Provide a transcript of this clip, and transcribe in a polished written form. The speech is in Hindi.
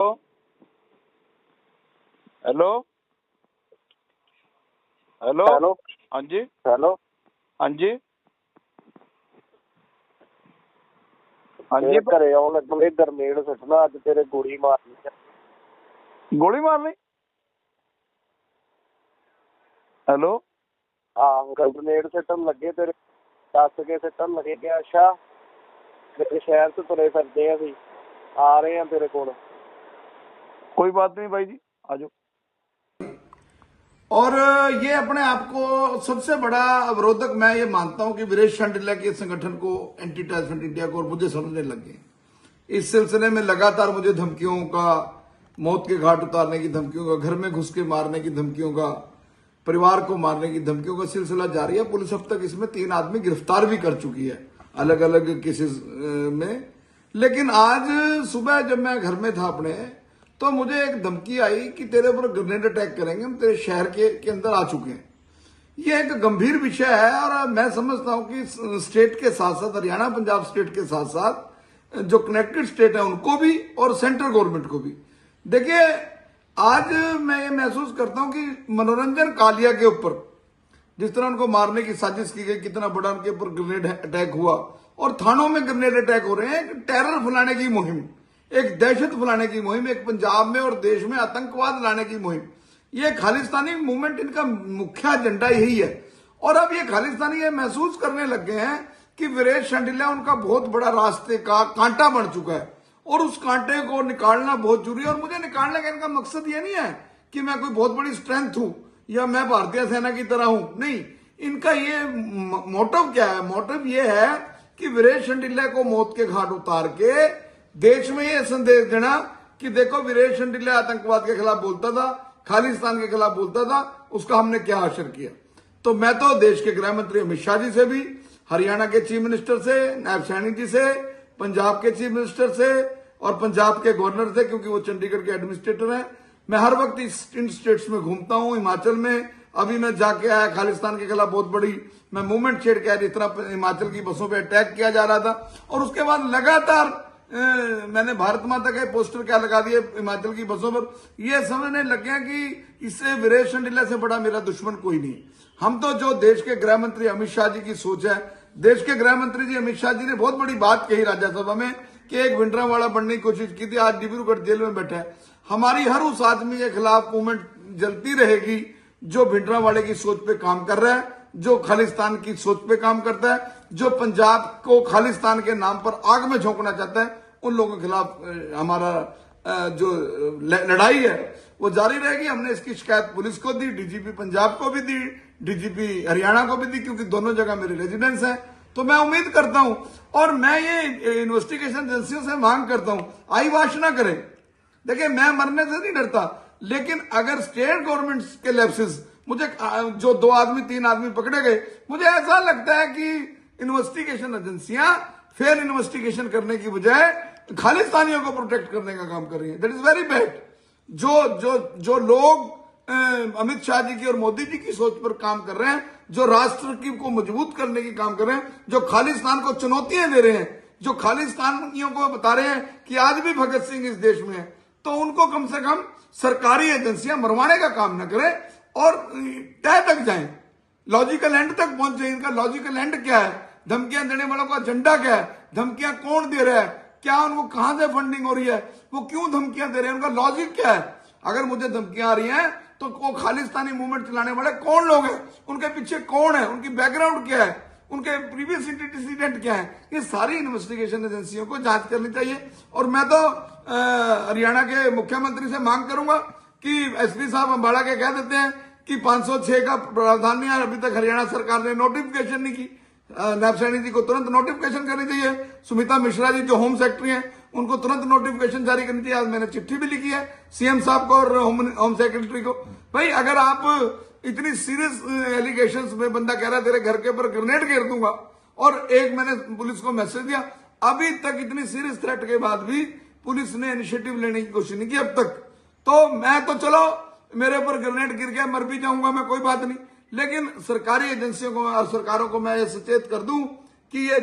हेलो हेलो हेलो हाँ जी हेलो हाँ जी हाँ जी घरे आउन लगे गरनेड सुटना अज तेरे गोली मारनी है। गोली मारनी। हेलो हाँ गरनेड सुटन लगे तेरे दस के सुटन लगे कि अच्छा तेरे शहर से तुरे फिरदे अभी आ रहे हैं तेरे कोल। कोई बात नहीं भाई जी, आ जाओ। और ये अपने आप को सबसे बड़ा अवरोधक मैं ये मानता हूं कि वीरेश शांडिल्य के संगठन को एंटी टेररिस्ट इंडिया को और मुझे समझने लगे। इस सिलसिले में लगातार मुझे धमकियों का, मौत के घाट उतारने की धमकियों का, घर में घुस के मारने की धमकियों का, परिवार को मारने की धमकियों का सिलसिला जारी है। पुलिस अब तक इसमें 3 आदमी गिरफ्तार भी कर चुकी है अलग अलग केसेस में। लेकिन आज सुबह जब मैं घर में था अपने, तो मुझे एक धमकी आई कि तेरे ऊपर ग्रेनेड अटैक करेंगे, हम तेरे शहर के अंदर आ चुके हैं। ये एक गंभीर विषय है और मैं समझता हूं कि स्टेट के साथ साथ हरियाणा पंजाब स्टेट के साथ साथ जो कनेक्टेड स्टेट है उनको भी और सेंट्रल गवर्नमेंट को भी। देखिए, आज मैं ये महसूस करता हूं कि मनोरंजन कालिया के ऊपर जिस तरह उनको मारने की साजिश की गई, कितना बड़ा उनके ऊपर ग्रेनेड अटैक हुआ और थानों में ग्रेनेड अटैक हो रहे हैं। एक टेरर फैलाने की मुहिम, एक दहशत फैलाने की मुहिम, एक पंजाब में और देश में आतंकवाद लाने की मुहिम, ये खालिस्तानी मूवमेंट इनका मुख्य एजेंडा यही है। और अब ये खालिस्तानी ये महसूस करने लग गए हैं कि वीरेश शांडिल्य उनका बहुत बड़ा रास्ते का कांटा बन चुका है और उस कांटे को निकालना बहुत जरूरी है। और मुझे निकालने का इनका मकसद ये नहीं है कि मैं कोई बहुत बड़ी स्ट्रेंथ हूं या मैं भारतीय सेना की तरह हूं, नहीं। इनका ये मोटिव क्या है? मोटिव ये है कि वीरेश शांडिल्य को मौत के घाट उतार के देश में ये संदेश देना कि देखो, वीरेश शांडिल्य आतंकवाद के खिलाफ बोलता था, खालिस्तान के खिलाफ बोलता था, उसका हमने क्या असर किया। तो मैं तो देश के गृह मंत्री अमित शाह जी से भी, हरियाणा के चीफ मिनिस्टर से, नायब सैनी जी से, पंजाब के चीफ मिनिस्टर से और पंजाब के गवर्नर से, क्योंकि वो चंडीगढ़ के एडमिनिस्ट्रेटर हैं, मैं हर वक्त इन स्टेट्स में घूमता हूं। हिमाचल में अभी मैं जाके आया, खालिस्तान के खिलाफ बहुत बड़ी मैं मूवमेंट छेड़ के आया, जिस तरह हिमाचल की बसों पे अटैक किया जा रहा था। और उसके बाद लगातार मैंने भारत माता के पोस्टर क्या लगा दिए हिमाचल की बसों पर। ये समझने लग गया कि इससे वीरेश शांडिल्य से बड़ा मेरा दुश्मन कोई नहीं। हम तो जो देश के गृह मंत्री अमित शाह जी की सोच है, देश के गृह मंत्री जी अमित शाह जी ने बहुत बड़ी बात कही राज्यसभा में कि एक भिंडरावाला बनने की कोशिश की थी, आज डिब्रूगढ़ जेल में बैठा है। हमारी हर उस आदमी के खिलाफ मूवमेंट जलती रहेगी जो भिंडरावाले की सोच पे काम कर रहा है, जो खालिस्तान की सोच पे काम करता है, जो पंजाब को खालिस्तान के नाम पर आग में झोंकना चाहता है। उन लोगों के खिलाफ हमारा जो लड़ाई है वो जारी रहेगी। हमने इसकी शिकायत पुलिस को दी, डीजीपी पंजाब को भी दी, डीजीपी हरियाणा को भी दी, क्योंकि दोनों जगह मेरे रेजिडेंस हैं। तो मैं उम्मीद करता हूं और मैं ये इन्वेस्टिगेशन एजेंसियों से मांग करता हूं, आई वाश ना करें। देखिए, मैं मरने से नहीं डरता, लेकिन अगर स्टेट गवर्नमेंट के लैप्सेस, मुझे जो 2 आदमी 3 आदमी पकड़े गए, मुझे ऐसा लगता है कि इन्वेस्टिगेशन एजेंसियां फेयर इन्वेस्टिगेशन करने की बजाय खालिस्तानियों को प्रोटेक्ट करने का काम कर रही है। That is very bad. जो लोग अमित शाह जी की और मोदी जी की सोच पर काम कर रहे हैं, जो राष्ट्र की को मजबूत करने की काम कर रहे हैं, जो खालिस्तान को चुनौतियां दे रहे हैं, जो खालिस्तानियों को बता रहे हैं कि आज भी भगत सिंह इस देश में है, तो उनको कम से कम सरकारी एजेंसियां मरवाने का काम न करें और तय तक जाएं, लॉजिकल एंड तक पहुंचे। इनका लॉजिकल एंड क्या है? धमकियां देने वालों का एजेंडा क्या है? धमकियां कौन दे रहा है? क्या उनको कहां से फंडिंग हो रही है? वो क्यों धमकियां दे रहे हैं? उनका लॉजिक क्या है? अगर मुझे धमकियां आ रही हैं तो वो खालिस्तानी मूवमेंट चलाने वाले कौन लोग हैं, उनके पीछे कौन है, उनकी बैकग्राउंड क्या है, उनके प्रीवियस इंसिडेंट क्या है, ये सारी इन्वेस्टिगेशन एजेंसियों को जांच करनी चाहिए। और मैं तो हरियाणा के मुख्यमंत्री से मांग करूंगा कि एसपी साहब अम्बाड़ा के कह देते हैं कि 506 का प्रावधान नहीं है, अभी तक हरियाणा सरकार ने नोटिफिकेशन नहीं की। नायब सैनी जी को तुरंत नोटिफिकेशन करनी चाहिए। सुमिता मिश्रा जी जो होम सेक्रेटरी हैं, उनको तुरंत नोटिफिकेशन जारी करनी चाहिए। आज मैंने चिट्ठी भी लिखी है सीएम साहब को और होम सेक्रेटरी को। भाई, अगर आप इतनी सीरियस एलिगेशंस में बंदा कह रहा है तेरे घर के ऊपर ग्रेनेड घेर दूंगा, और एक मैंने पुलिस को मैसेज दिया, अभी तक इतनी सीरियस थ्रेट के बाद भी पुलिस ने इनिशिएटिव लेने की कोशिश नहीं की अब तक। तो मैं तो चलो मेरे ऊपर ग्रेनेड गिर गया, मर भी जाऊंगा मैं, कोई बात नहीं, लेकिन सरकारी एजेंसियों को और सरकारों को मैं ये सचेत कर दूं कि ये